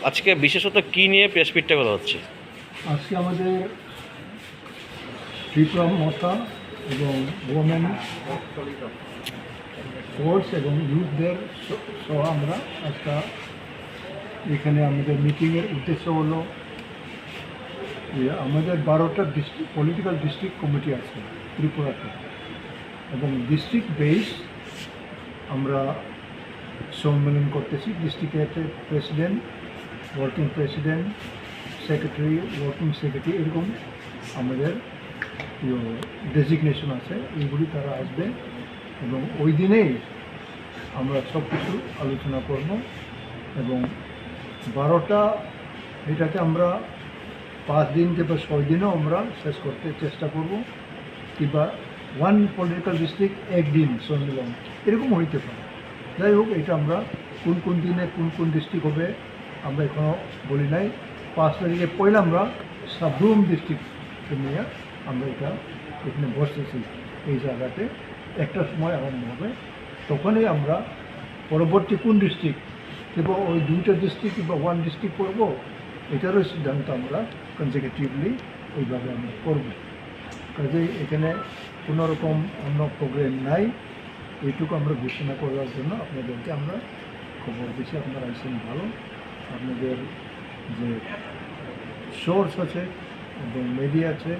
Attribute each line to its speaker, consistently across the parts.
Speaker 1: আজকে বিশেষত কি নিয়ে প্রেসপিটটা করা হচ্ছে?
Speaker 2: আজকে আমাদের ত্রিপুরা মথা এবং ওমেন ফোর্স এবং ইউথদের সহ আমরা একটা এখানে আমাদের মিটিংয়ের উদ্দেশ্য হলো যে আমাদের 12টা ডিস্ট্রিক্ট পলিটিক্যাল ডিস্ট্রিক্ট কমিটি আছে ত্রিপুরাতে, এবং ডিস্ট্রিক্ট বেস আমরা সম্মেলন করতেছি। ডিস্ট্রিক্টের president, working president, secretary, working secretary, এরকম আমাদের ডেজিগনেশন আছে। এইগুলি তারা আসবে এবং ওই দিনেই আমরা সব কিছু আলোচনা করব এবং 12টা এটাকে আমরা 5 দিন কিংবা 6 দিনও আমরা শেষ করতে চেষ্টা করব, কিংবা ওয়ান পলিটিক্যাল ডিস্ট্রিক্ট একদিন সম্মেলন এরকম হইতে পারে। যাই হোক, এটা আমরা কোন কোন দিনে কোন কোন ডিস্ট্রিক্ট হবে আমরা এখনও বলি নাই। 5 তারিখে পয়লা আমরা সাবরুম ডিস্ট্রিক্টকে নিয়ে আমরা এটা এখানে বসতেছি। এই জায়গাতে একটা সময় আরম্ভ হবে, তখনই আমরা পরবর্তী কোন ডিস্ট্রিক্ট কিংবা ওই 2টা ডিস্ট্রিক্ট কিংবা 1 ডিস্ট্রিক্ট করব, এটারও সিদ্ধান্ত আমরা কনজিকিউটিভলি ওইভাবে আমরা করব। কাজেই এখানে কোনো রকম অন্য প্রোগ্রাম নাই। এইটুকু আমরা ঘোষণা করার জন্য আপনাদেরকে আমরা খবর দিচ্ছি। আপনারা আইসেন ভালো, আপনাদের যে সোর্স আছে এবং মিডিয়া আছে,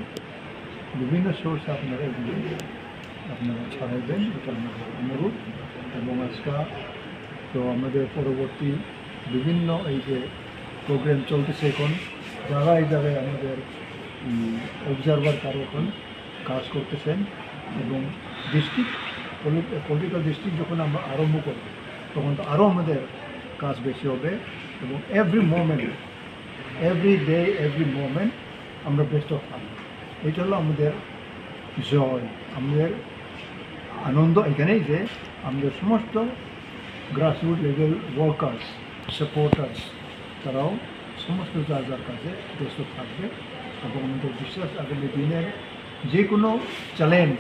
Speaker 2: বিভিন্ন সোর্সে আপনারা এগুলি আপনারা ছড়াইবেন, এটা আমাদের অনুরোধ। এবং আজকে তো আমাদের পরবর্তী বিভিন্ন এই যে প্রোগ্রাম চলতেছে এখন, যারা এই জায়গায় আমাদের অবজারভার তারা এখন কাজ করতেছেন, এবং ডিস্ট্রিক্ট পলিটিক্যাল ডিস্ট্রিক্ট যখন আমরা আরম্ভ করব তখন তো আরও আমাদের কাজ বেশি হবে। এবং every moment, every day, every moment আমরা ব্যস্ত থাকবো। এটা হলো আমাদের জয়, আমাদের আনন্দ এখানেই যে আমাদের সমস্ত গ্রাসরুট লেভেল ওয়ার্কার্স, সাপোর্টার্স, তারাও সমস্ত যার যার কাজে ব্যস্ত থাকবে। এবং আমাদের বিশ্বাস আগামী দিনের যে কোনো চ্যালেঞ্জ,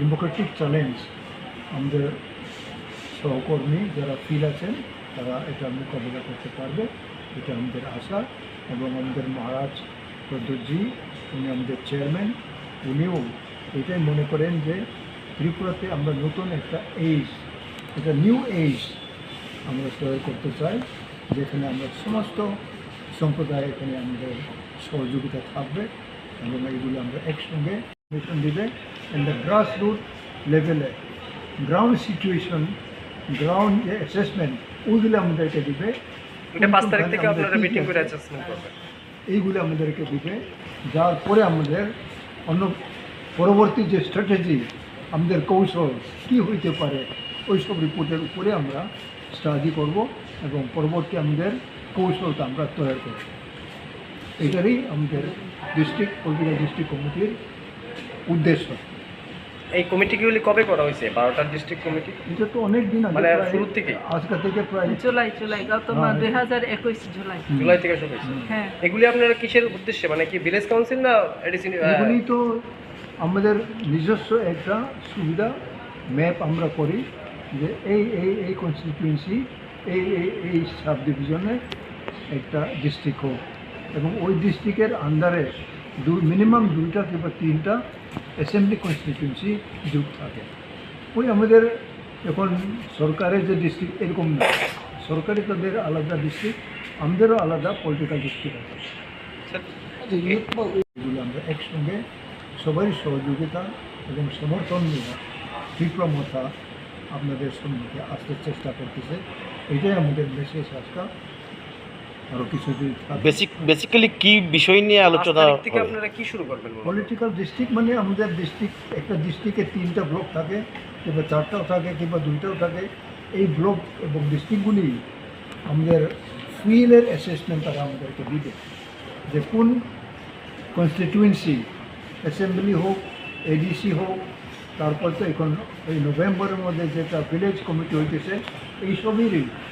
Speaker 2: ডেমোক্রেটিক চ্যালেঞ্জ, আমাদের সহকর্মী যারা ফিল আছেন তারা এটা মোকাবিলা করতে পারবে, এটা আমাদের আশা। এবং আমাদের মহারাজ প্রদ্যোতজি, উনি আমাদের চেয়ারম্যান, উনিও এটাই মনে করেন যে ত্রিপুরাতে আমরা নতুন একটা এজ, একটা নিউ এজ আমরা তৈরি করতে চাই, যেখানে আমরা সমস্ত সম্প্রদায় এখানে আমাদের সহযোগিতা থাকবে এবং এইগুলো আমরা একসঙ্গে মিশন দিবে। ইন দ্য গ্রাস রুট লেভেলে গ্রাউন্ড সিচুয়েশন, গ্রাউন্ড যে অ্যাসেসমেন্ট, ওইগুলো আমাদেরকে দিবে।
Speaker 1: এটা 5 তারিখ থেকে আপনারা মিটিং করে অ্যাসেসমেন্ট করবেন,
Speaker 2: এইগুলো আমাদেরকে দিবে। যার পরে আমাদের অন্য পরবর্তী যে স্ট্র্যাটেজি, আমাদের কৌশল কী হইতে পারে, ওই সব রিপোর্টের উপরে আমরা স্টাডি করব এবং পরবর্তী আমাদের কৌশলটা আমরা তৈরি করব। এটারই আমাদের ডিস্ট্রিক্ট পলিটিক্যাল ডিস্ট্রিক্ট কমিটির উদ্দেশ্য।
Speaker 1: এই কমিটিগুলি কবে করা হয়েছে? 12টা ডিস্ট্রিক্ট কমিটি
Speaker 2: এটা তো অনেক দিন আগে,
Speaker 1: মানে শুরু থেকে,
Speaker 2: আজকে থেকে প্রায়
Speaker 3: জুলাই গত 2021
Speaker 1: জুলাই থেকে শুরু হয়েছে।
Speaker 3: হ্যাঁ,
Speaker 1: এগুলি আপনারা কিসের উদ্দেশ্যে, মানে কি ভিলেজ কাউন্সিল না
Speaker 2: এগুলি তো আমাদের নিজস্ব একটা সুবিধা ম্যাপ আমরা করি যে এই এই এই কনস্টিটিউয়েন্সি, এই এই এই সাব ডিভিশনে একটা ডিস্ট্রিক্ট হোক, এবং ওই ডিস্ট্রিক্টের আন্ডারে মিনিমাম 2টা কিংবা 3টা অ্যাসেম্বলি কনস্টিটিউয়েন্সি যুগ থাকে। ওই আমাদের এখন সরকারের যে ডিস্ট্রিক্ট এরকম না, সরকারি তাদের আলাদা ডিস্ট্রিক্ট, আমাদেরও আলাদা পলিটিক্যাল ডিস্ট্রিক্ট আছে। এগুলো আমরা একসঙ্গে সবারই সহযোগিতা এবং সমর্থন নিয়ে ত্রিপুরা মথা আপনাদের সম্মুখে আসতে চেষ্টা করতেছে। এটাই আমাদের মেসেজ। আজকে আরও কিছু
Speaker 1: বেসিক্যালি কি বিষয় নিয়ে আলোচনা থেকে আপনারা কি শুরু করবেন?
Speaker 2: পলিটিক্যাল ডিস্ট্রিক্ট মানে আমাদের ডিস্ট্রিক্ট, একটা ডিস্ট্রিক্টে 3টা ব্লক থাকে, কিংবা 4টাও থাকে, কিংবা 2টাও থাকে। এই ব্লক এবং ডিস্ট্রিক্টগুলি আমাদের ফিল্ডের অ্যাসেসমেন্ট তারা আমাদেরকে দিবে, যে কোন কনস্টিটিউয়েন্সি, অ্যাসেম্বলি হোক, এডিসি হোক, তারপর তো এখন এই নভেম্বরের মধ্যে যেটা ভিলেজ কমিটি হইতেছে, এই সবেরই